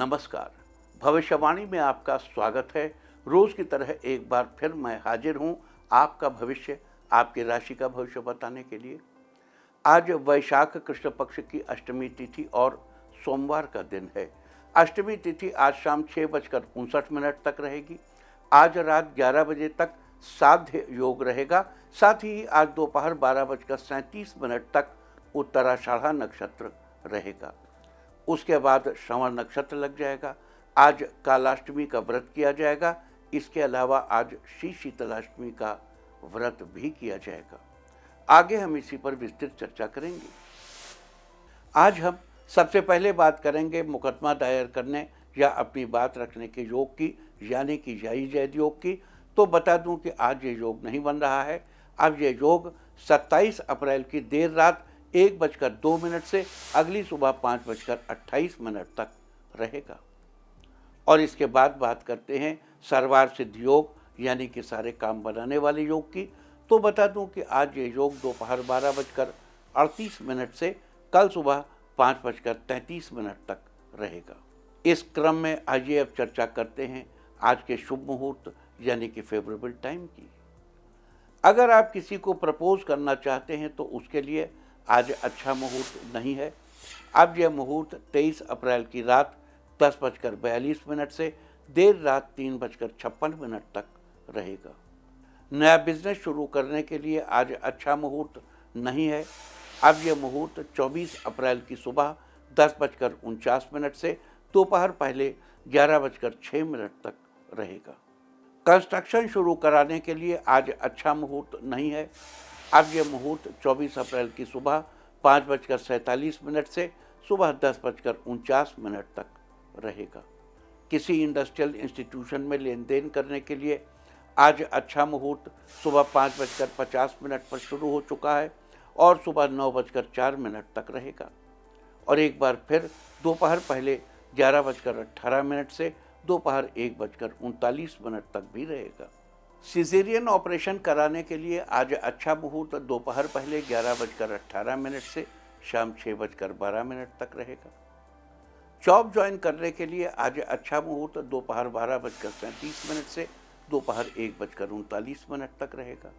नमस्कार। भविष्यवाणी में आपका स्वागत है। रोज की तरह एक बार फिर मैं हाजिर हूं आपका भविष्य, आपकी राशि का भविष्य बताने के लिए। आज वैशाख कृष्ण पक्ष की अष्टमी तिथि और सोमवार का दिन है। अष्टमी तिथि आज शाम 6:59 तक रहेगी। आज रात 11 बजे तक साध्य योग रहेगा। साथ ही आज दोपहर 12:37 तक उत्तराषाढ़ा नक्षत्र रहेगा। उसके बाद श्रवण नक्षत्र लग जाएगा। आज कालाष्टमी का व्रत किया जाएगा। इसके अलावा आज श्री शीतलाष्टमी का व्रत भी किया जाएगा। आगे हम इसी पर विस्तृत चर्चा करेंगे। आज हम सबसे पहले बात करेंगे मुकदमा दायर करने या अपनी बात रखने के योग की, यानी कि जायज जैद योग की। तो बता दूं कि आज ये योग नहीं बन रहा है। अब ये योग 27 अप्रैल की देर रात 1:02 से अगली सुबह 5:28 तक रहेगा। और इसके बाद बात करते हैं सर्वार सिद्ध योग, यानी कि सारे काम बनाने वाले योग की। तो बता दूं कि आज ये योग दोपहर 12:38 से कल सुबह 5:33 तक रहेगा। इस क्रम में आइए अब चर्चा करते हैं आज के शुभ मुहूर्त, यानी कि फेवरेबल टाइम की। अगर आप किसी को प्रपोज करना चाहते हैं तो उसके लिए आज अच्छा मुहूर्त नहीं है। अब यह मुहूर्त 23 अप्रैल की रात 10:42 से देर रात 3:56 तक रहेगा। नया बिजनेस शुरू करने के लिए आज अच्छा मुहूर्त नहीं है। अब यह मुहूर्त 24 अप्रैल की सुबह 10:49 से दोपहर पहले 11:06 तक रहेगा। कंस्ट्रक्शन शुरू कराने के लिए आज अच्छा मुहूर्त नहीं है। अब यह मुहूर्त 24 अप्रैल की सुबह 5:47 से सुबह 10:49 तक रहेगा। किसी इंडस्ट्रियल इंस्टीट्यूशन में लेन देन करने के लिए आज अच्छा मुहूर्त सुबह 5:50 पर शुरू हो चुका है और सुबह 9:04 तक रहेगा। और एक बार फिर दोपहर पहले 11:18 से दोपहर 1:39 तक भी रहेगा। सिजेरियन ऑपरेशन कराने के लिए आज अच्छा मुहूर्त दोपहर पहले 11:18 से शाम 6:12 तक रहेगा। जॉब ज्वाइन करने के लिए आज अच्छा मुहूर्त दोपहर 12:37 से दोपहर 1:39 तक रहेगा।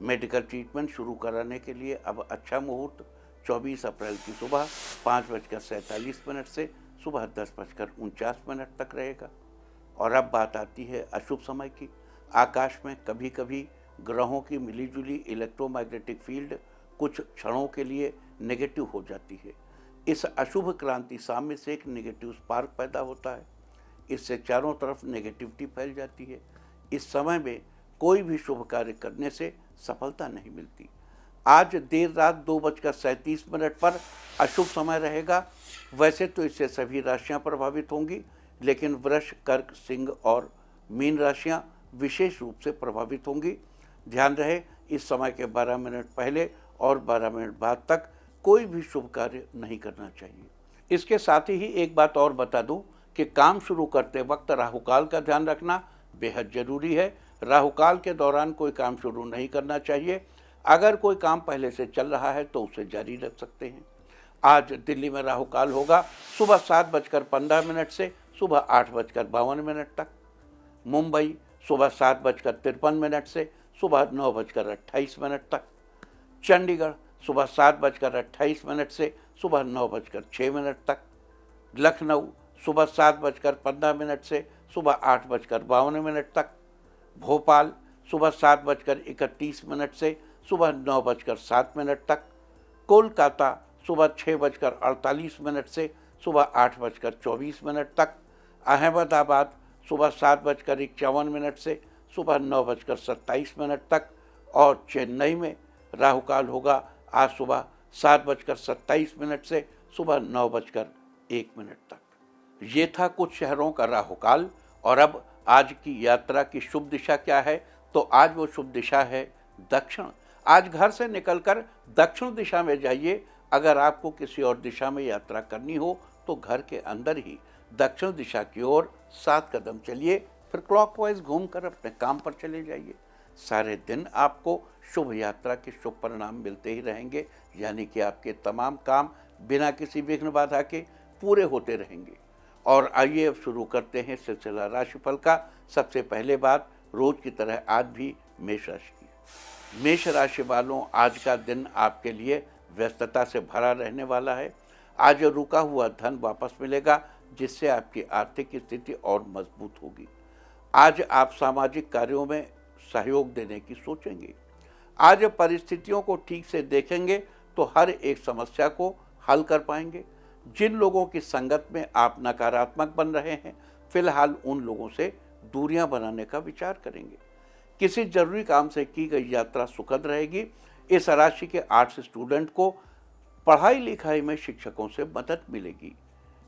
मेडिकल ट्रीटमेंट शुरू कराने के लिए अब अच्छा मुहूर्त 24 अप्रैल की सुबह 5:47 से सुबह 10:49 तक रहेगा। और अब बात आती है अशुभ समय की। आकाश में कभी कभी ग्रहों की मिलीजुली इलेक्ट्रोमैग्नेटिक फील्ड कुछ क्षणों के लिए नेगेटिव हो जाती है। इस अशुभ क्रांति साम्य से एक नेगेटिव स्पार्क पैदा होता है। इससे चारों तरफ नेगेटिविटी फैल जाती है। इस समय में कोई भी शुभ कार्य करने से सफलता नहीं मिलती। आज देर रात 2:37 पर अशुभ समय रहेगा। वैसे तो इससे सभी राशियां प्रभावित होंगी, लेकिन वृष, कर्क, सिंह और मीन राशियां विशेष रूप से प्रभावित होंगी। ध्यान रहे, इस समय के 12 मिनट पहले और 12 मिनट बाद तक कोई भी शुभ कार्य नहीं करना चाहिए। इसके साथ ही एक बात और बता दूं कि काम शुरू करते वक्त राहुकाल का ध्यान रखना बेहद जरूरी है। राहुकाल के दौरान कोई काम शुरू नहीं करना चाहिए। अगर कोई काम पहले से चल रहा है तो उसे जारी रख सकते हैं। आज दिल्ली में राहुकाल होगा सुबह 7:15 से सुबह 8:52 तक। मुंबई सुबह 7:53 से सुबह 9:28 तक। चंडीगढ़ सुबह 7:28 से सुबह 9:06 तक। लखनऊ सुबह 7:15 से सुबह 8:52 तक। भोपाल सुबह 7:31 से सुबह 9:07 तक। कोलकाता सुबह 6:48 से सुबह 8:24 तक। अहमदाबाद सुबह 7:51 से सुबह 9:27 तक। और चेन्नई में राहुकाल होगा आज सुबह 7:27 से सुबह 9:01 तक। ये था कुछ शहरों का राहुकाल। और अब आज की यात्रा की शुभ दिशा क्या है? तो आज वो शुभ दिशा है दक्षिण। आज घर से निकलकर दक्षिण दिशा में जाइए। अगर आपको किसी और दिशा में यात्रा करनी हो तो घर के अंदर ही दक्षिण दिशा की ओर 7 कदम चलिए, फिर क्लॉकवाइज घूमकर अपने काम पर चले जाइए। सारे दिन आपको शुभ यात्रा के शुभ परिणाम मिलते ही रहेंगे, यानी कि आपके तमाम काम बिना किसी विघ्न बाधा के पूरे होते रहेंगे। और आइए अब शुरू करते हैं सिलसिला राशिफल का। सबसे पहले बात रोज की तरह आज भी मेष राशि की। मेष राशि वालों, आज का दिन आपके लिए व्यस्तता से भरा रहने वाला है। आज रुका हुआ धन वापस मिलेगा, जिससे आपकी आर्थिक स्थिति और मजबूत होगी। आज आप सामाजिक कार्यों में सहयोग देने की सोचेंगे। आज परिस्थितियों को ठीक से देखेंगे तो हर एक समस्या को हल कर पाएंगे। जिन लोगों की संगत में आप नकारात्मक बन रहे हैं, फिलहाल उन लोगों से दूरियां बनाने का विचार करेंगे। किसी जरूरी काम से की गई यात्रा सुखद रहेगी। इस राशि के आर्ट्स स्टूडेंट को पढ़ाई लिखाई में शिक्षकों से मदद मिलेगी।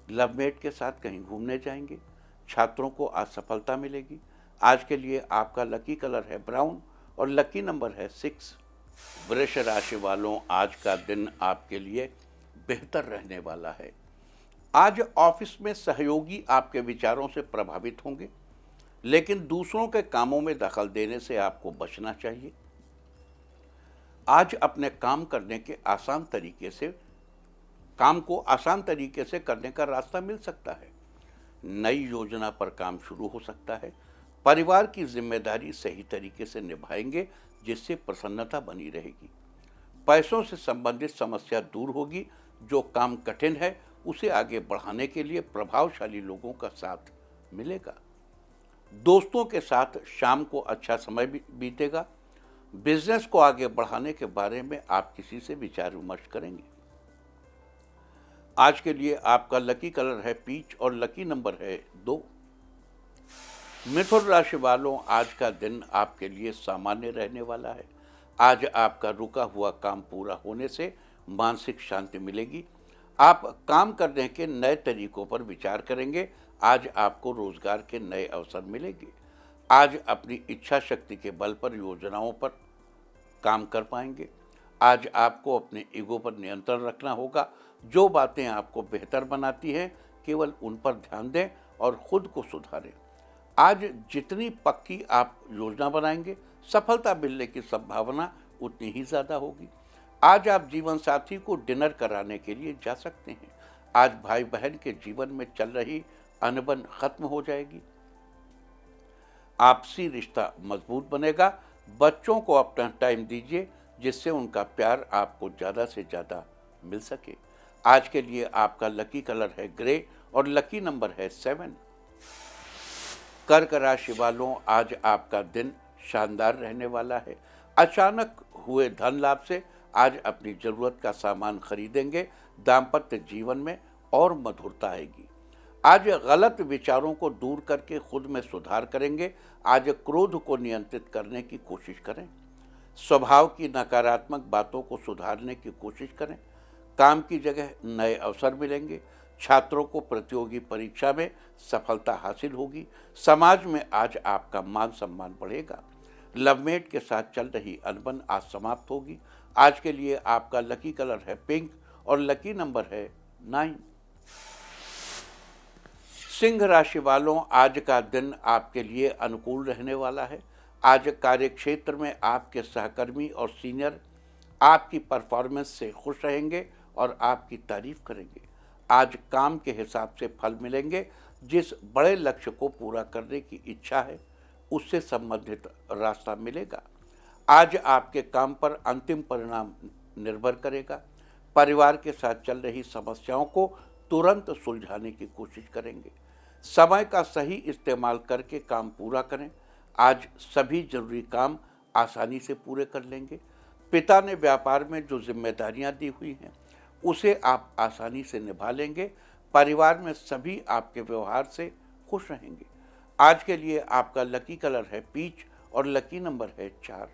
लवमेट के साथ कहीं घूमने जाएंगे। छात्रों को आज सफलता मिलेगी। आज के लिए आपका लकी कलर है ब्राउन और लकी नंबर है 6। वृष राशि वालों, आज का दिन आपके लिए बेहतर रहने वाला है। आज ऑफिस में सहयोगी आपके विचारों से प्रभावित होंगे, लेकिन दूसरों के कामों में दखल देने से आपको बचना चाहिए। आज अपने काम को आसान तरीके से करने का रास्ता मिल सकता है। नई योजना पर काम शुरू हो सकता है। परिवार की जिम्मेदारी सही तरीके से निभाएंगे, जिससे प्रसन्नता बनी रहेगी। पैसों से संबंधित समस्या दूर होगी। जो काम कठिन है उसे आगे बढ़ाने के लिए प्रभावशाली लोगों का साथ मिलेगा। दोस्तों के साथ शाम को अच्छा समय बीतेगा। बिजनेस को आगे बढ़ाने के बारे में आप किसी से विचार विमर्श करेंगे। आज के लिए आपका लकी कलर है पीच और लकी नंबर है 2। मिथुन राशि वालों, आज का दिन आपके लिए सामान्य रहने वाला है। आज आपका रुका हुआ काम पूरा होने से मानसिक शांति मिलेगी। आप काम करने के नए तरीकों पर विचार करेंगे। आज आपको रोजगार के नए अवसर मिलेंगे। आज अपनी इच्छा शक्ति के बल पर योजनाओं पर काम कर पाएंगे। आज आपको अपने ईगो पर नियंत्रण रखना होगा। जो बातें आपको बेहतर बनाती हैं, केवल उन पर ध्यान दें और खुद को सुधारें। आज जितनी पक्की आप योजना बनाएंगे, सफलता मिलने की संभावना उतनी ही ज़्यादा होगी। आज आप जीवन साथी को डिनर कराने के लिए जा सकते हैं। आज भाई बहन के जीवन में चल रही अनबन खत्म हो जाएगी। आपसी रिश्ता मजबूत बनेगा। बच्चों को अपना टाइम दीजिए, जिससे उनका प्यार आपको ज़्यादा से ज़्यादा मिल सके। आज के लिए आपका लकी कलर है ग्रे और लकी नंबर है 7। कर्क राशि वालों, आज आपका दिन शानदार रहने वाला है। अचानक हुए धन लाभ से आज अपनी जरूरत का सामान खरीदेंगे। दाम्पत्य जीवन में और मधुरता आएगी। आज गलत विचारों को दूर करके खुद में सुधार करेंगे। आज क्रोध को नियंत्रित करने की कोशिश करें। स्वभाव की नकारात्मक बातों को सुधारने की कोशिश करें। काम की जगह नए अवसर मिलेंगे। छात्रों को प्रतियोगी परीक्षा में सफलता हासिल होगी। समाज में आज आपका मान सम्मान बढ़ेगा। लवमेट के साथ चल रही अनबन आज समाप्त होगी। आज के लिए आपका लकी कलर है पिंक और लकी नंबर है 9। सिंह राशि वालों, आज का दिन आपके लिए अनुकूल रहने वाला है। आज कार्य क्षेत्र में आपके सहकर्मी और सीनियर आपकी परफॉर्मेंस से खुश रहेंगे और आपकी तारीफ करेंगे। आज काम के हिसाब से फल मिलेंगे। जिस बड़े लक्ष्य को पूरा करने की इच्छा है, उससे संबंधित रास्ता मिलेगा। आज आपके काम पर अंतिम परिणाम निर्भर करेगा। परिवार के साथ चल रही समस्याओं को तुरंत सुलझाने की कोशिश करेंगे। समय का सही इस्तेमाल करके काम पूरा करें। आज सभी जरूरी काम आसानी से पूरे कर लेंगे। पिता ने व्यापार में जो जिम्मेदारियां दी हुई हैं, उसे आप आसानी से निभा लेंगे। परिवार में सभी आपके व्यवहार से खुश रहेंगे। आज के लिए आपका लकी कलर है पीच और लकी नंबर है 4।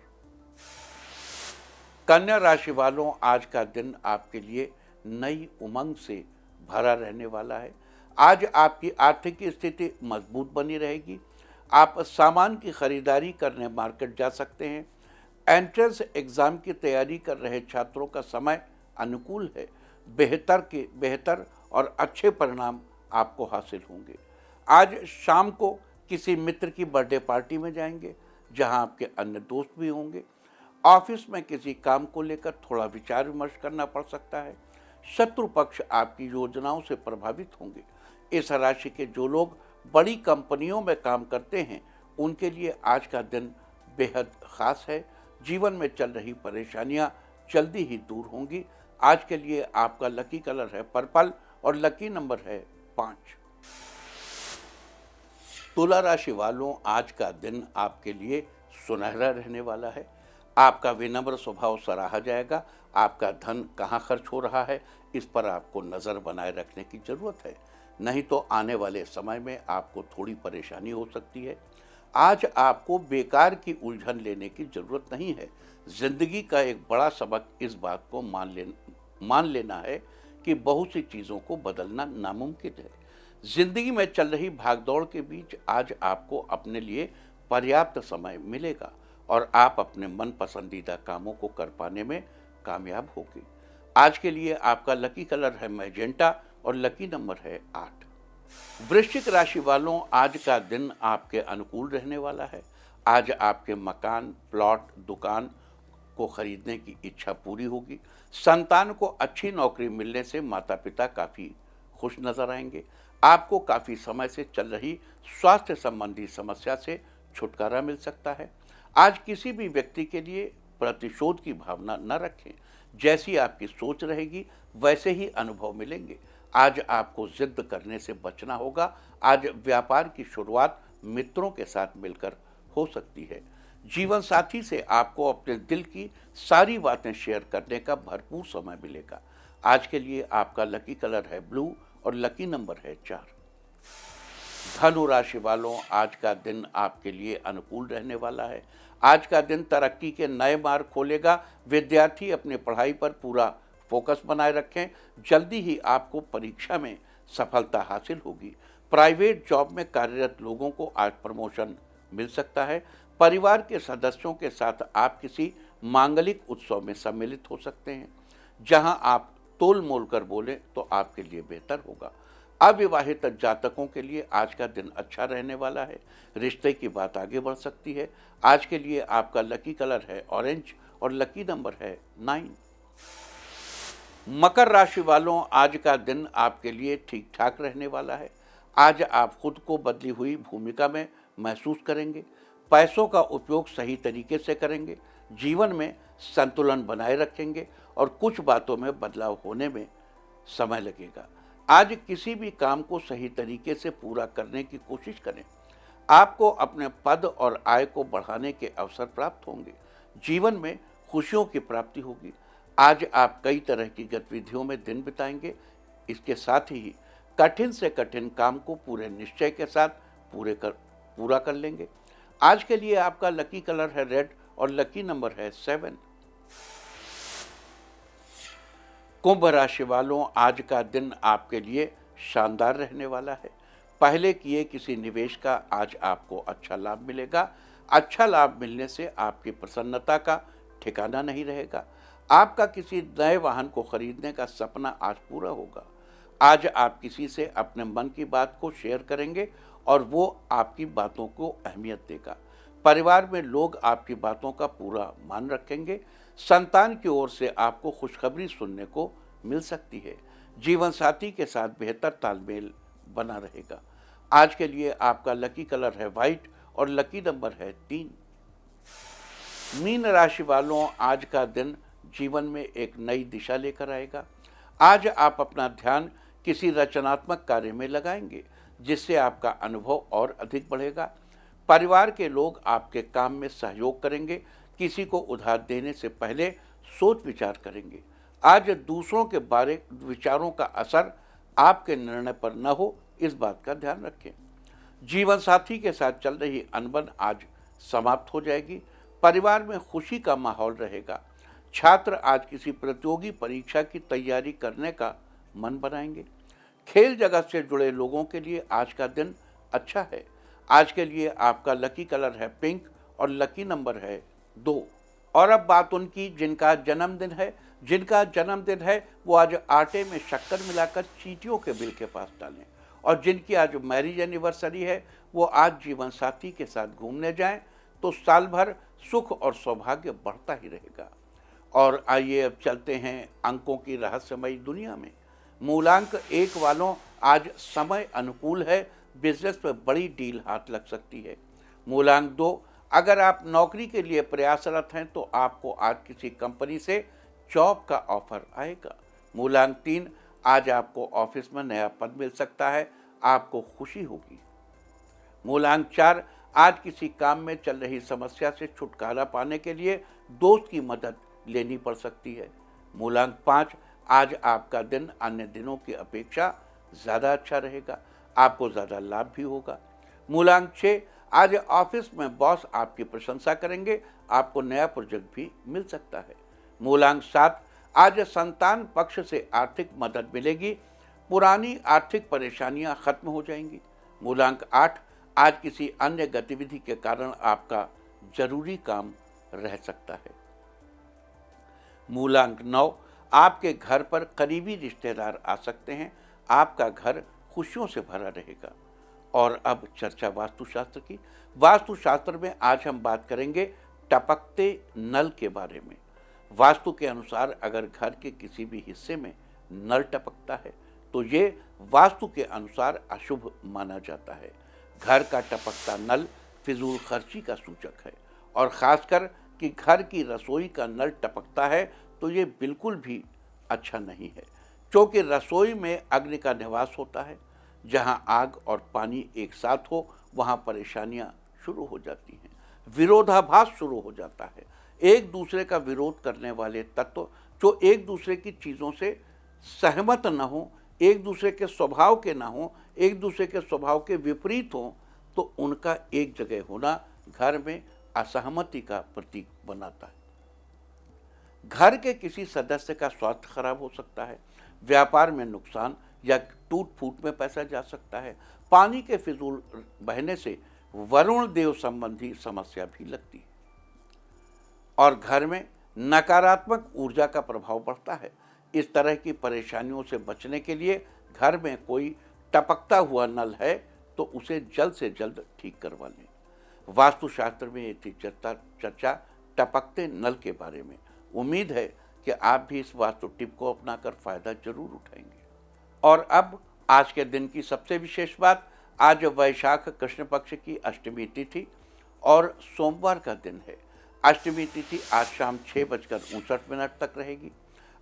कन्या राशि वालों, आज का दिन आपके लिए नई उमंग से भरा रहने वाला है। आज आपकी आर्थिक स्थिति मजबूत बनी रहेगी। आप सामान की खरीदारी करने मार्केट जा सकते हैं। एंट्रेंस एग्ज़ाम की तैयारी कर रहे छात्रों का समय अनुकूल है। बेहतर और अच्छे परिणाम आपको हासिल होंगे। आज शाम को किसी मित्र की बर्थडे पार्टी में जाएंगे, जहां आपके अन्य दोस्त भी होंगे। ऑफिस में किसी काम को लेकर थोड़ा विचार विमर्श करना पड़ सकता है। शत्रु पक्ष आपकी योजनाओं से प्रभावित होंगे। इस राशि के जो लोग बड़ी कंपनियों में काम करते हैं उनके लिए आज का दिन बेहद खास है। जीवन में चल रही परेशानियां जल्दी ही दूर होंगी। आज के लिए आपका लकी कलर है पर्पल और लकी नंबर है 5। तुला राशि वालों, आज का दिन आपके लिए सुनहरा रहने वाला है। आपका विनम्र स्वभाव सराहा जाएगा। आपका धन कहाँ खर्च हो रहा है इस पर आपको नज़र बनाए रखने की ज़रूरत है, नहीं तो आने वाले समय में आपको थोड़ी परेशानी हो सकती है। आज आपको बेकार की उलझन लेने की ज़रूरत नहीं है। जिंदगी का एक बड़ा सबक इस बात को मान लेना है कि बहुत सी चीज़ों को बदलना नामुमकिन है। जिंदगी में चल रही भागदौड़ के बीच आज आपको अपने लिए पर्याप्त समय मिलेगा और आप अपने मन पसंदीदा कामों को कर पाने में कामयाब होंगे। आज के लिए आपका लकी कलर है मैजेंटा और लकी नंबर है 8। वृश्चिक राशि वालों, आज का दिन आपके अनुकूल रहने वाला है। आज आपके मकान, प्लॉट, दुकान को खरीदने की इच्छा पूरी होगी। संतान को अच्छी नौकरी मिलने से माता पिता काफ़ी खुश नजर आएंगे। आपको काफ़ी समय से चल रही स्वास्थ्य संबंधी समस्या से छुटकारा मिल सकता है। आज किसी भी व्यक्ति के लिए प्रतिशोध की भावना न रखें। जैसी आपकी सोच रहेगी वैसे ही अनुभव मिलेंगे। आज आपको जिद करने से बचना होगा। आज व्यापार की शुरुआत मित्रों के साथ मिलकर हो सकती है। जीवन साथी से आपको अपने दिल की सारी बातें शेयर करने का भरपूर समय मिलेगा। आज के लिए आपका लकी कलर है ब्लू और लकी नंबर है 4। धनु राशि वालों, आज का दिन आपके लिए अनुकूल रहने वाला है। आज का दिन तरक्की के नए मार्ग खोलेगा। विद्यार्थी अपने पढ़ाई पर पूरा फोकस बनाए रखें। जल्दी ही आपको परीक्षा में सफलता हासिल होगी। प्राइवेट जॉब में कार्यरत लोगों को आज प्रमोशन मिल सकता है। परिवार के सदस्यों के साथ आप किसी मांगलिक उत्सव में सम्मिलित हो सकते हैं। जहां आप तोल मोल कर बोलें तो आपके लिए बेहतर होगा। अविवाहित जातकों के लिए आज का दिन अच्छा रहने वाला है। रिश्ते की बात आगे बढ़ सकती है। आज के लिए आपका लकी कलर है ऑरेंज और लकी नंबर है 9। मकर राशि वालों, आज का दिन आपके लिए ठीक ठाक रहने वाला है। आज आप खुद को बदली हुई भूमिका में महसूस करेंगे। पैसों का उपयोग सही तरीके से करेंगे। जीवन में संतुलन बनाए रखेंगे और कुछ बातों में बदलाव होने में समय लगेगा। आज किसी भी काम को सही तरीके से पूरा करने की कोशिश करें। आपको अपने पद और आय को बढ़ाने के अवसर प्राप्त होंगे। जीवन में खुशियों की प्राप्ति होगी। आज आप कई तरह की गतिविधियों में दिन बिताएंगे। इसके साथ ही कठिन से कठिन काम को पूरे निश्चय के साथ पूरा कर लेंगे। आज के लिए आपका लकी कलर है रेड और लकी नंबर है 7। कुंभ राशि वालों, आज का दिन आपके लिए शानदार रहने वाला है। पहले किए किसी निवेश का आज आपको अच्छा लाभ मिलेगा। अच्छा लाभ मिलने से आपकी प्रसन्नता का ठिकाना नहीं रहेगा। आपका किसी नए वाहन को खरीदने का सपना आज पूरा होगा। आज आप किसी से अपने मन की बात को शेयर करेंगे और वो आपकी बातों को अहमियत देगा। परिवार में लोग आपकी बातों का पूरा मान रखेंगे। संतान की ओर से आपको खुशखबरी सुनने को मिल सकती है। जीवन साथी के साथ बेहतर तालमेल बना रहेगा। आज के लिए आपका लकी कलर है वाइट और लकी नंबर है 3। मीन राशि वालों, आज का दिन जीवन में एक नई दिशा लेकर आएगा। आज आप अपना ध्यान किसी रचनात्मक कार्य में लगाएंगे जिससे आपका अनुभव और अधिक बढ़ेगा। परिवार के लोग आपके काम में सहयोग करेंगे। किसी को उधार देने से पहले सोच विचार करेंगे। आज दूसरों के बारे विचारों का असर आपके निर्णय पर न हो, इस बात का ध्यान रखें। जीवन साथी के साथ चल रही अनबन आज समाप्त हो जाएगी। परिवार में खुशी का माहौल रहेगा। छात्र आज किसी प्रतियोगी परीक्षा की तैयारी करने का मन बनाएंगे। खेल जगत से जुड़े लोगों के लिए आज का दिन अच्छा है। आज के लिए आपका लकी कलर है पिंक और लकी नंबर है 2। और अब बात उनकी जिनका जन्मदिन है वो आज आटे में शक्कर मिलाकर चींटियों के बिल के पास डालें। और जिनकी आज मैरिज एनिवर्सरी है वो आज जीवन साथी के साथ घूमने जाएं तो साल भर सुख और सौभाग्य बढ़ता ही रहेगा। और आइए अब चलते हैं अंकों की रहस्यमयी दुनिया में। मूलांक 1 वालों, आज समय अनुकूल है, बिजनेस में बड़ी डील हाथ लग सकती है। मूलांक 2, अगर आप नौकरी के लिए प्रयासरत हैं तो आपको आज किसी कंपनी से जॉब का ऑफर आएगा। मूलांक 3, आज आपको ऑफिस में नया पद मिल सकता है, आपको खुशी होगी। मूलांक 4, आज किसी काम में चल रही समस्या से छुटकारा पाने के लिए दोस्त की मदद लेनी पड़ सकती है। मूलांक 5, आज आपका दिन अन्य दिनों की अपेक्षा ज़्यादा अच्छा रहेगा, आपको ज़्यादा लाभ भी होगा। मूलांक 6, आज ऑफिस में बॉस आपकी प्रशंसा करेंगे, आपको नया प्रोजेक्ट भी मिल सकता है। मूलांक 7, आज संतान पक्ष से आर्थिक मदद मिलेगी, पुरानी आर्थिक परेशानियां खत्म हो जाएंगी। मूलांक 8, आज किसी अन्य गतिविधि के कारण आपका जरूरी काम रह सकता है। मूलांक 9, आपके घर पर करीबी रिश्तेदार आ सकते हैं, आपका घर खुशियों से भरा रहेगा। और अब चर्चा वास्तुशास्त्र की। वास्तुशास्त्र में आज हम बात करेंगे टपकते नल के बारे में। वास्तु के अनुसार अगर घर के किसी भी हिस्से में नल टपकता है तो ये वास्तु के अनुसार अशुभ माना जाता है। घर का टपकता नल फिजूल खर्ची का सूचक है, और ख़ासकर कि घर की रसोई का नल टपकता है तो ये बिल्कुल भी अच्छा नहीं है, क्योंकि रसोई में अग्नि का निवास होता है। जहाँ आग और पानी एक साथ हो वहाँ परेशानियाँ शुरू हो जाती हैं, विरोधाभास शुरू हो जाता है। एक दूसरे का विरोध करने वाले तत्व जो एक दूसरे की चीज़ों से सहमत न हो, एक दूसरे के स्वभाव के ना हो, एक दूसरे के स्वभाव के विपरीत हो, तो उनका एक जगह होना घर में असहमति का प्रतीक बनाता है। घर के किसी सदस्य का स्वास्थ्य खराब हो सकता है, व्यापार में नुकसान या टूट फूट में पैसा जा सकता है। पानी के फिजूल बहने से वरुण देव संबंधी समस्या भी लगती है, और घर में नकारात्मक ऊर्जा का प्रभाव पड़ता है। इस तरह की परेशानियों से बचने के लिए घर में कोई टपकता हुआ नल है तो उसे जल्द से जल्द ठीक करवा लें। वास्तुशास्त्र में ये थी चर्चा टपकते नल के बारे में। उम्मीद है कि आप भी इस वास्तु टिप को अपनाकर फायदा जरूर उठाएंगे। और अब आज के दिन की सबसे विशेष बात, आज वैशाख कृष्ण पक्ष की अष्टमी तिथि और सोमवार का दिन है। अष्टमी तिथि आज शाम 6:59 तक रहेगी।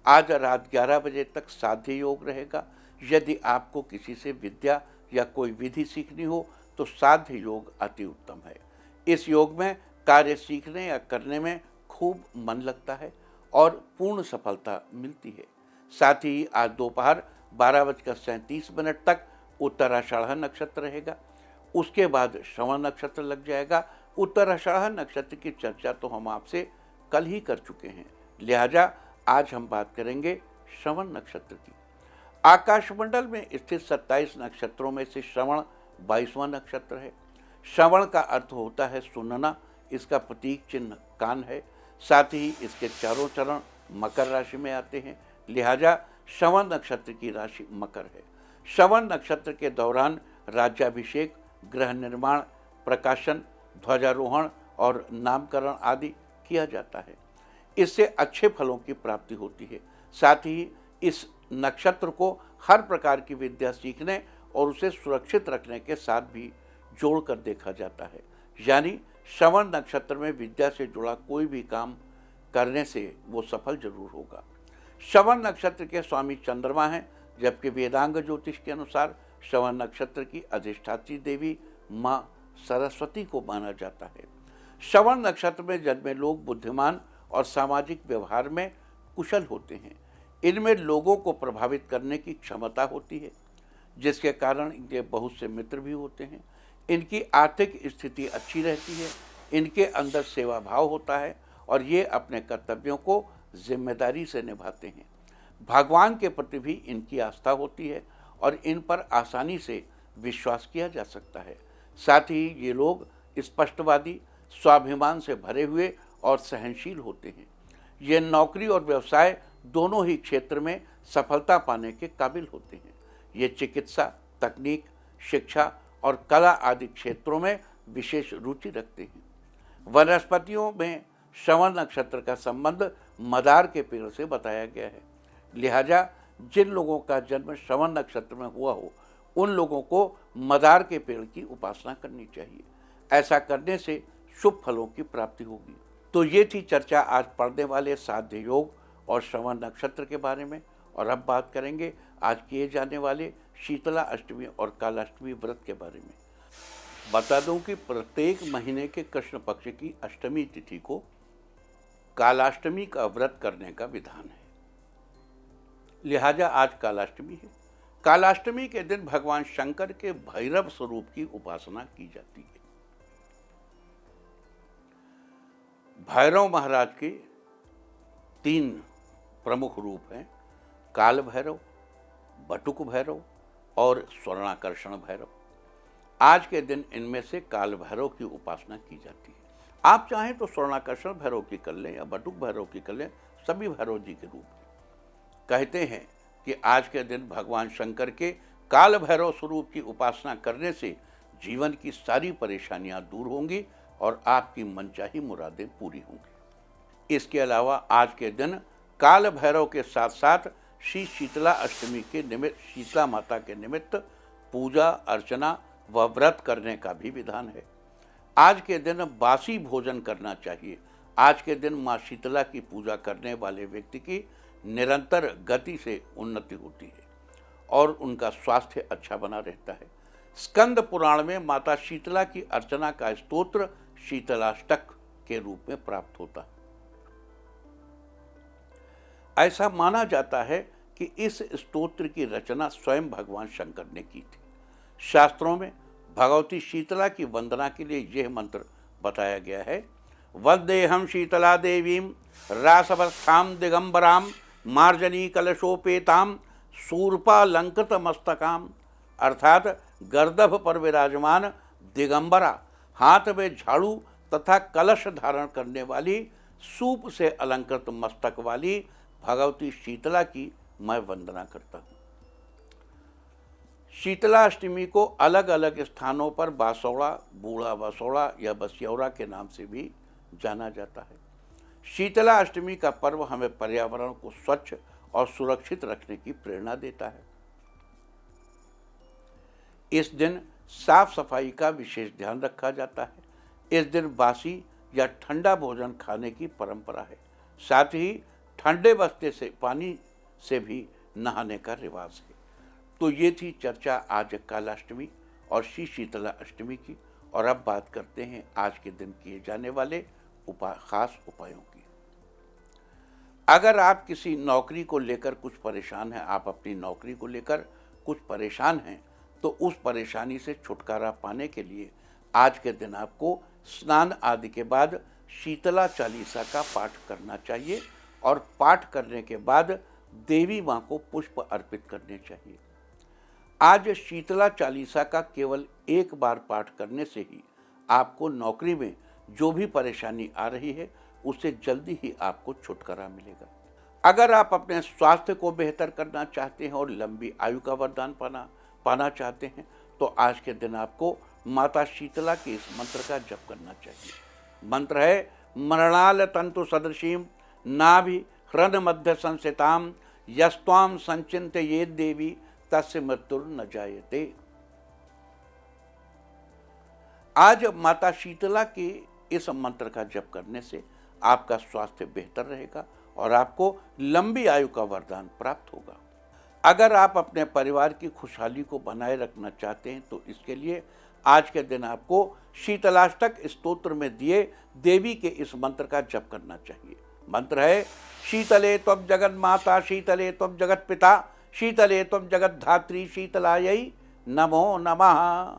आज रात 11 बजे तक साध्य योग रहेगा। यदि आपको किसी से विद्या या कोई विधि सीखनी हो तो साध्य योग अति उत्तम है। इस योग में कार्य सीखने या करने में खूब मन लगता है और पूर्ण सफलता मिलती है। साथ ही आज दोपहर 12:37 तक उत्तराषाढ़ नक्षत्र रहेगा। उसके बाद श्रवण नक्षत्र लग जाएगा। उत्तराषाढ़ नक्षत्र की चर्चा तो हम आपसे कल ही कर चुके हैं, लिहाजा आज हम बात करेंगे श्रवण नक्षत्र की। आकाशमंडल में स्थित 27 नक्षत्रों में से श्रवण 22वां नक्षत्र है। श्रवण का अर्थ होता है सुनना, इसका प्रतीक चिन्ह कान है। साथ ही इसके चारों चरण मकर राशि में आते हैं, लिहाजा श्रवण नक्षत्र की राशि मकर है। श्रवण नक्षत्र के दौरान राज्याभिषेक, गृह निर्माण, प्रकाशन, ध्वजारोहण और नामकरण आदि किया जाता है। इससे अच्छे फलों की प्राप्ति होती है। साथ ही इस नक्षत्र को हर प्रकार की विद्या सीखने और उसे सुरक्षित रखने के साथ भी जोड़कर देखा जाता है। यानी श्रवण नक्षत्र में विद्या से जुड़ा कोई भी काम करने से वो सफल जरूर होगा। श्रवण नक्षत्र के स्वामी चंद्रमा हैं, जबकि वेदांग ज्योतिष के अनुसार श्रवण नक्षत्र की अधिष्ठात्री देवी माँ सरस्वती को माना जाता है। श्रवण नक्षत्र में जन्मे लोग बुद्धिमान और सामाजिक व्यवहार में कुशल होते हैं। इनमें लोगों को प्रभावित करने की क्षमता होती है, जिसके कारण इनके बहुत से मित्र भी होते हैं। इनकी आर्थिक स्थिति अच्छी रहती है। इनके अंदर सेवा भाव होता है और ये अपने कर्तव्यों को जिम्मेदारी से निभाते हैं। भगवान के प्रति भी इनकी आस्था होती है और इन पर आसानी से विश्वास किया जा सकता है। साथ ही ये लोग स्पष्टवादी, स्वाभिमान से भरे हुए और सहनशील होते हैं। ये नौकरी और व्यवसाय दोनों ही क्षेत्र में सफलता पाने के काबिल होते हैं। ये चिकित्सा, तकनीक, शिक्षा और कला आदि क्षेत्रों में विशेष रुचि रखते हैं। वनस्पतियों में श्रवण नक्षत्र का संबंध मदार के पेड़ से बताया गया है, लिहाजा जिन लोगों का जन्म श्रवण नक्षत्र में हुआ हो उन लोगों को मदार के पेड़ की उपासना करनी चाहिए। ऐसा करने से शुभ फलों की प्राप्ति होगी। तो ये थी चर्चा आज पढ़ने वाले साध्य योग और श्रवण नक्षत्र के बारे में। और अब बात करेंगे आज किए जाने वाले शीतला अष्टमी और कालाष्टमी व्रत के बारे में। बता दूं कि प्रत्येक महीने के कृष्ण पक्ष की अष्टमी तिथि को कालाष्टमी का व्रत करने का विधान है, लिहाजा आज कालाष्टमी है। कालाष्टमी के दिन भगवान शंकर के भैरव स्वरूप की उपासना की जाती है। भैरव महाराज के 3 प्रमुख रूप हैं, काल भैरव, बटुक भैरव और स्वर्णाकर्षण भैरव। आज के दिन इनमें से काल भैरव की उपासना की जाती है। आप चाहें तो स्वर्णाकर्षण भैरव की कर लें या बटुक भैरव की कर लें, सभी भैरव जी के रूप। कहते हैं कि आज के दिन भगवान शंकर के काल भैरव स्वरूप की उपासना करने से जीवन की सारी परेशानियां दूर होंगी और आपकी मनचाही मुरादें पूरी होंगी। इसके अलावा आज के दिन काल भैरव के साथ साथ श्री शीतला अष्टमी के निमित्त शीतला माता के निमित्त पूजा अर्चना व व्रत करने का भी विधान है। आज के दिन बासी भोजन करना चाहिए। आज के दिन माँ शीतला की पूजा करने वाले व्यक्ति की निरंतर गति से उन्नति होती है और उनका स्वास्थ्य अच्छा बना रहता है। स्कंद पुराण में माता शीतला की अर्चना का स्तोत्र शीतलाष्टक के रूप में प्राप्त होता है। ऐसा माना जाता है कि इस स्तोत्र की रचना स्वयं भगवान शंकर ने की थी। शास्त्रों में भगवती शीतला की वंदना के लिए यह मंत्र बताया गया है, वंदेहम शीतला देवीं रासवस्थाम दिगंबराम मार्जनी कलशोपेताम शूर्पालंकृत मस्तकाम। अर्थात गर्दभ पर विराजमान दिगंबरा, हाथ में झाड़ू तथा कलश धारण करने वाली, सूप से अलंकृत मस्तक वाली भगवती शीतला की मैं वंदना करता हूँ। शीतला अष्टमी को अलग अलग स्थानों पर बासौड़ा, बूढ़ा बसौड़ा या बसियौरा के नाम से भी जाना जाता है। शीतला अष्टमी का पर्व हमें पर्यावरण को स्वच्छ और सुरक्षित रखने की प्रेरणा देता है। इस दिन साफ सफाई का विशेष ध्यान रखा जाता है। इस दिन बासी या ठंडा भोजन खाने की परंपरा है। साथ ही ठंडे बस्ते से पानी से भी नहाने का रिवाज है। तो ये थी चर्चा आज कालाष्टमी और श्री शीतला अष्टमी की। और अब बात करते हैं आज के दिन किए जाने वाले खास उपायों की। अगर आप किसी नौकरी को लेकर कुछ परेशान हैं, आप अपनी नौकरी को लेकर कुछ परेशान हैं, तो उस परेशानी से छुटकारा पाने के लिए आज के दिन आपको स्नान आदि के बाद शीतला चालीसा का पाठ करना चाहिए और पाठ करने के बाद देवी माँ को पुष्प अर्पित करने चाहिए। आज शीतला चालीसा का केवल एक बार पाठ करने से ही आपको नौकरी में जो भी परेशानी आ रही है उससे जल्दी ही आपको छुटकारा मिलेगा। अगर आप अपने स्वास्थ्य को बेहतर करना चाहते हैं और लंबी आयु का वरदान पाना चाहते हैं तो आज के दिन आपको माता शीतला के इस मंत्र का जप करना चाहिए। मंत्र है, मरणाल तंतु सदृशीम नाभि हृद मध्य संस्थिताम यस्त्वाम संचिन्तयेत् देवी तस्य मृत्युर न जायते। आज माता शीतला के इस मंत्र का जप करने से आपका स्वास्थ्य बेहतर रहेगा और आपको लंबी आयु का वरदान प्राप्त होगा। अगर आप अपने परिवार की खुशहाली को बनाए रखना चाहते हैं तो इसके लिए आज के दिन आपको शीतलाष्टक स्तोत्र में दिए देवी के इस मंत्र का जप करना चाहिए। मंत्र है, शीतले त्वं जगत माता शीतले त्वं जगत पिता शीतले त्वं जगत धात्री शीतलायै नमो नमः।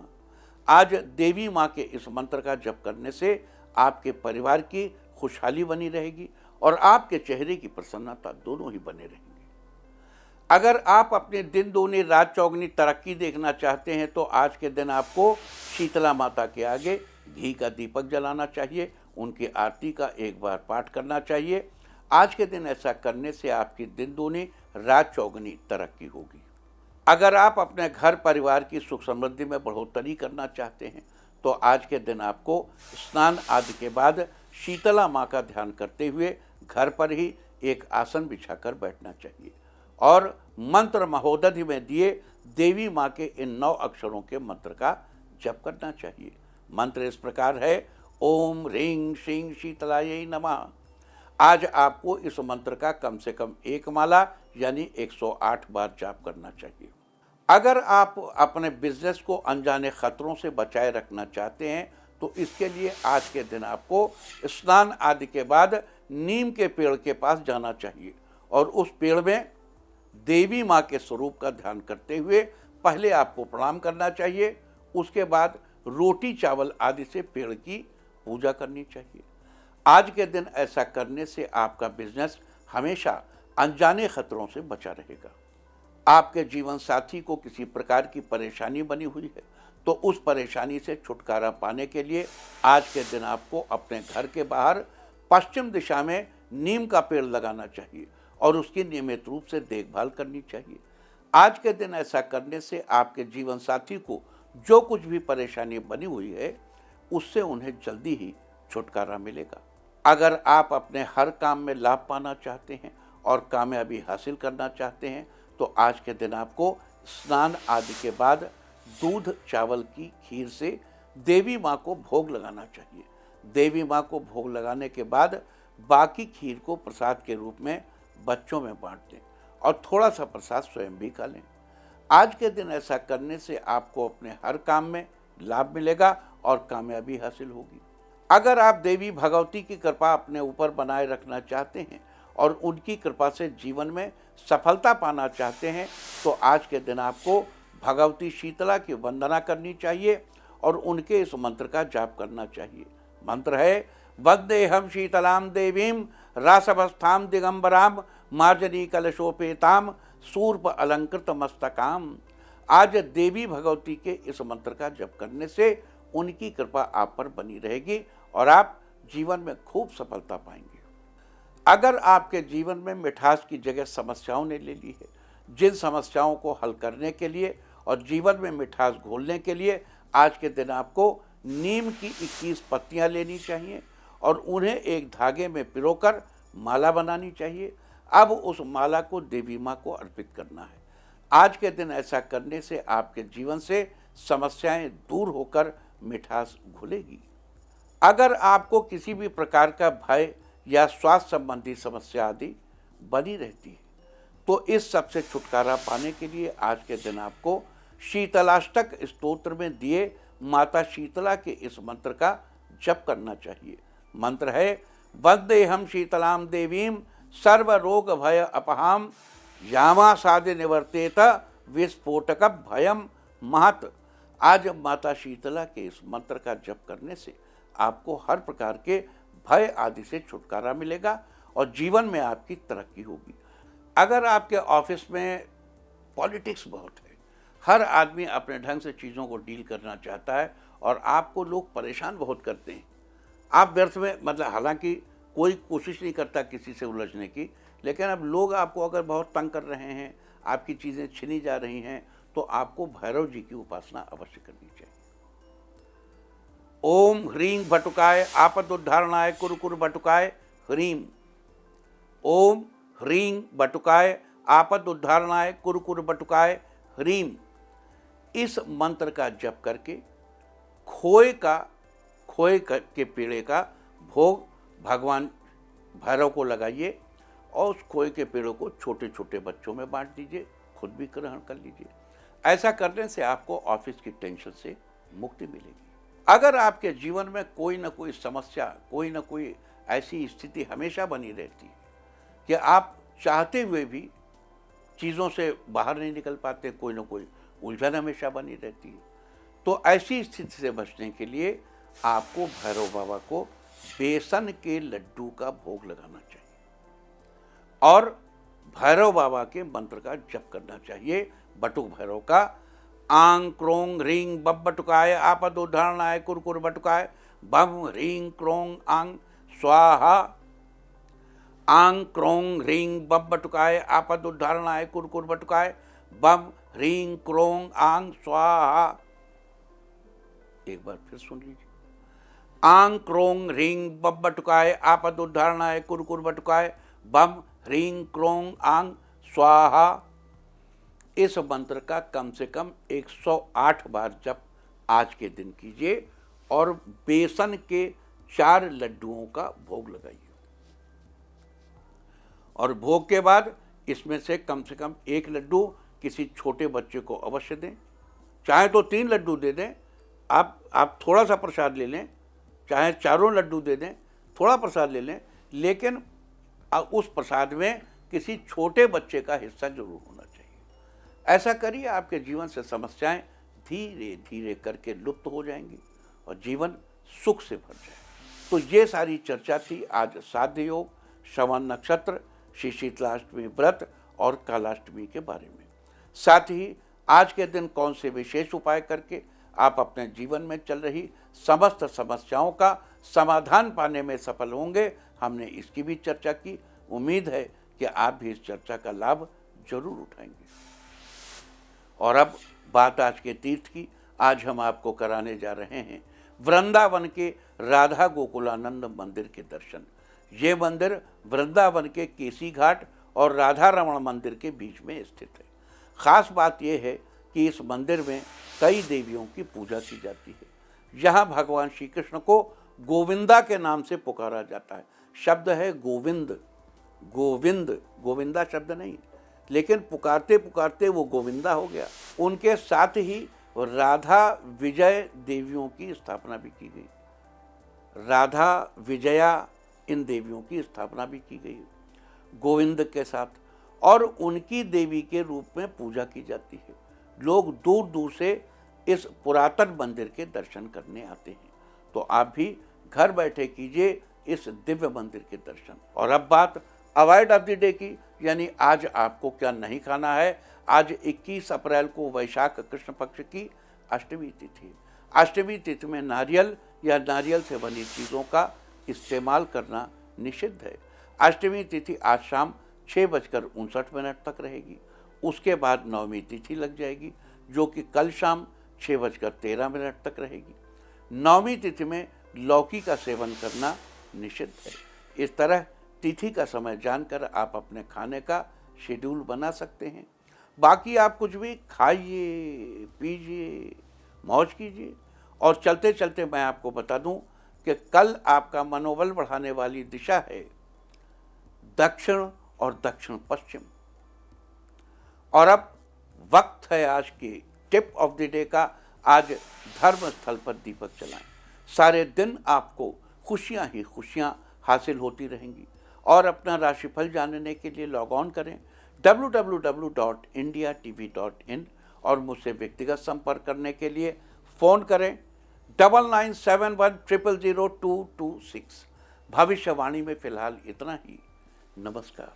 आज देवी माँ के इस मंत्र का जप करने से आपके परिवार की खुशहाली बनी रहेगी और आपके चेहरे की प्रसन्नता दोनों ही बने रहेंगे। अगर आप अपने दिन दूनी रात चौगनी तरक्की देखना चाहते हैं तो आज के दिन आपको शीतला माता के आगे घी का दीपक जलाना चाहिए, उनकी आरती का एक बार पाठ करना चाहिए। आज के दिन ऐसा करने से आपकी दिन दूनी रात चौगनी तरक्की होगी। अगर आप अपने घर परिवार की सुख समृद्धि में बढ़ोतरी करना चाहते हैं तो आज के दिन आपको स्नान आदि के बाद शीतला माँ का ध्यान करते हुए घर पर ही एक आसन बिछाकर बैठना चाहिए और मंत्र महोदधि में दिए देवी माँ के इन 9 अक्षरों के मंत्र का जप करना चाहिए। मंत्र इस प्रकार है, ओम ह्रीं श्रीं शीतलायै नमः। आज आपको इस मंत्र का कम से कम 1 माला यानी 108 बार जाप करना चाहिए। अगर आप अपने बिजनेस को अनजाने खतरों से बचाए रखना चाहते हैं तो इसके लिए आज के दिन आपको स्नान आदि के बाद नीम के पेड़ के पास जाना चाहिए और उस पेड़ में देवी माँ के स्वरूप का ध्यान करते हुए पहले आपको प्रणाम करना चाहिए। उसके बाद रोटी चावल आदि से पेड़ की पूजा करनी चाहिए। आज के दिन ऐसा करने से आपका बिजनेस हमेशा अनजाने खतरों से बचा रहेगा। आपके जीवन साथी को किसी प्रकार की परेशानी बनी हुई है तो उस परेशानी से छुटकारा पाने के लिए आज के दिन आपको अपने घर के बाहर पश्चिम दिशा में नीम का पेड़ लगाना चाहिए और उसकी नियमित रूप से देखभाल करनी चाहिए। आज के दिन ऐसा करने से आपके जीवन साथी को जो कुछ भी परेशानी बनी हुई है उससे उन्हें जल्दी ही छुटकारा मिलेगा। अगर आप अपने हर काम में लाभ पाना चाहते हैं और कामयाबी हासिल करना चाहते हैं तो आज के दिन आपको स्नान आदि के बाद दूध चावल की खीर से देवी माँ को भोग लगाना चाहिए। देवी माँ को भोग लगाने के बाद बाकी खीर को प्रसाद के रूप में बच्चों में बांट दें और थोड़ा सा प्रसाद स्वयं भी खा लें। आज के दिन ऐसा करने से आपको अपने हर काम में लाभ मिलेगा और कामयाबी हासिल होगी। अगर आप देवी भगवती की कृपा अपने ऊपर बनाए रखना चाहते हैं और उनकी कृपा से जीवन में सफलता पाना चाहते हैं तो आज के दिन आपको भगवती शीतला की वंदना करनी चाहिए और उनके इस मंत्र का जाप करना चाहिए। मंत्र है, वंदेहम शीतलाम देवीम रासवस्थाम दिगंबराम मार्जनी कलशोपेताम सूर्प अलंकृत मस्तकाम। आज देवी भगवती के इस मंत्र का जप करने से उनकी कृपा आप पर बनी रहेगी और आप जीवन में खूब सफलता पाएंगे। अगर आपके जीवन में मिठास की जगह समस्याओं ने ले ली है, जिन समस्याओं को हल करने के लिए और जीवन में मिठास घोलने के लिए आज के दिन आपको नीम की 21 पत्तियां लेनी चाहिए और उन्हें एक धागे में पिरोकर माला बनानी चाहिए। अब उस माला को देवी माँ को अर्पित करना है। आज के दिन ऐसा करने से आपके जीवन से समस्याएं दूर होकर मिठास घुलेगी। अगर आपको किसी भी प्रकार का भय या स्वास्थ्य संबंधी समस्या आदि बनी रहती है तो इस सब से छुटकारा पाने के लिए आज के दिन आपको शीतलाष्टक स्तोत्र में दिए माता शीतला के इस मंत्र का जप करना चाहिए। मंत्र है, वंदेहम शीतलाम देवीम सर्व रोग भय अपहाम यामा साधि निवर्तेत विस्फोटक भयम महत। आज माता शीतला के इस मंत्र का जप करने से आपको हर प्रकार के भय आदि से छुटकारा मिलेगा और जीवन में आपकी तरक्की होगी। अगर आपके ऑफिस में पॉलिटिक्स बहुत है, हर आदमी अपने ढंग से चीज़ों को डील करना चाहता है और आपको लोग परेशान बहुत करते हैं। आप व्यर्थ में हालांकि कोई कोशिश नहीं करता किसी से उलझने की, लेकिन अब लोग आपको अगर बहुत तंग कर रहे हैं, आपकी चीज़ें छीनी जा रही हैं तो आपको भैरव जी की उपासना अवश्य करनी चाहिए। ओम ह्रीं बटुकाय आपद उद्धारणाय कुरु कुरु बटुकाय ह्रीं। ओम ह्रीं बटुकाय आपद उद्धारणाय कुरु कुरु बटुकाय ह्रीं। इस मंत्र का जप करके खोए के पेड़े का भोग भगवान भैरव को लगाइए और उस खोए के पेड़ों को छोटे छोटे बच्चों में बांट दीजिए, खुद भी ग्रहण कर लीजिए। ऐसा करने से आपको ऑफिस की टेंशन से मुक्ति मिलेगी। अगर आपके जीवन में कोई ना कोई समस्या, कोई ना कोई ऐसी स्थिति हमेशा बनी रहती है कि आप चाहते हुए भी चीज़ों से बाहर नहीं निकल पाते, कोई ना कोई उलझन हमेशा बनी रहती है, तो ऐसी स्थिति से बचने के लिए आपको भैरव बाबा को बेसन के लड्डू का भोग लगाना चाहिए और भैरव बाबा के मंत्र का जप करना चाहिए। बटुक भैरव का आंग क्रोंग ह्रीं बब बटुकाय आपद उद्धारणाय कुरु कुरु बटुकाय बम ह्रीं क्रोंग आंग स्वाहा। आंग क्रोंग ह्रीं बब बटुकाय आपद उद्धारणाय कुरु कुरु बटुकाय बम ह्रीं क्रोंग आंग स्वाहा। एक बार फिर सुन लीजिए। आंग क्रोंग ह्रीं बब बटुकाय आपद उद्धारणाय कुरु कुरु बटुकाय बम ह्रीं क्रोंग आंग स्वाहा। इस मंत्र का कम से कम 108 बार जप आज के दिन कीजिए और बेसन के 4 लड्डुओं का भोग लगाइए। और भोग के बाद इसमें से कम 1 लड्डू किसी छोटे बच्चे को अवश्य दें। चाहे तो 3 लड्डू दे दें, आप थोड़ा सा प्रसाद ले लें, चाहे 4 लड्डू दे दें, थोड़ा प्रसाद ले लें, लेकिन उस प्रसाद में किसी छोटे बच्चे का हिस्सा जरूर होना चाहिए। ऐसा करिए, आपके जीवन से समस्याएं धीरे धीरे करके लुप्त हो जाएंगी और जीवन सुख से भर जाए। तो ये सारी चर्चा थी आज साध्य योग, श्रवण नक्षत्र, श्री शीतलाष्टमी व्रत और कालाष्टमी के बारे में। साथ ही आज के दिन कौन से विशेष उपाय करके आप अपने जीवन में चल रही समस्त समस्याओं का समाधान पाने में सफल होंगे, हमने इसकी भी चर्चा की। उम्मीद है कि आप भी इस चर्चा का लाभ जरूर उठाएंगे। और अब बात आज के तीर्थ की। आज हम आपको कराने जा रहे हैं वृंदावन के राधा गोकुलानंद मंदिर के दर्शन। ये मंदिर वृंदावन के केसी घाट और राधा रमण मंदिर के बीच में स्थित है। खास बात यह है कि इस मंदिर में कई देवियों की पूजा की जाती है। यहाँ भगवान श्री कृष्ण को गोविंदा के नाम से पुकारा जाता है। शब्द है गोविंद, गोविंद, गोविंदा शब्द नहीं, लेकिन पुकारते पुकारते वो गोविंदा हो गया। उनके साथ ही राधा विजय देवियों की स्थापना भी की गई। राधा विजया इन देवियों की स्थापना भी की गई गोविंद के साथ, और उनकी देवी के रूप में पूजा की जाती है। लोग दूर दूर से इस पुरातन मंदिर के दर्शन करने आते हैं। तो आप भी घर बैठे कीजिए इस दिव्य मंदिर के दर्शन। और अब बात अवॉइड ऑफ द डे की, यानी आज आपको क्या नहीं खाना है। आज 21 अप्रैल को वैशाख कृष्ण पक्ष की अष्टमी तिथि। अष्टमी तिथि में नारियल या नारियल से बनी चीज़ों का इस्तेमाल करना निषिद्ध है। अष्टमी तिथि आज शाम 6:59 तक रहेगी। उसके बाद नवमी तिथि लग जाएगी, जो कि कल शाम 6:13 तक रहेगी। नवमी तिथि में लौकी का सेवन करना निषिद्ध है। इस तरह तिथि का समय जानकर आप अपने खाने का शेड्यूल बना सकते हैं। बाकी आप कुछ भी खाइए, पीजिए, मौज कीजिए। और चलते चलते मैं आपको बता दूं कि कल आपका मनोबल बढ़ाने वाली दिशा है दक्षिण और दक्षिण पश्चिम। और अब वक्त है आज की टिप ऑफ द डे का। आज धर्म स्थल पर दीपक जलाएं। सारे दिन आपको खुशियां ही खुशियां हासिल होती रहेंगी। और अपना राशिफल जानने के लिए लॉग ऑन करें www.indiatv.in और मुझसे व्यक्तिगत संपर्क करने के लिए फ़ोन करें 9971000226। भविष्यवाणी में फिलहाल इतना ही। नमस्कार।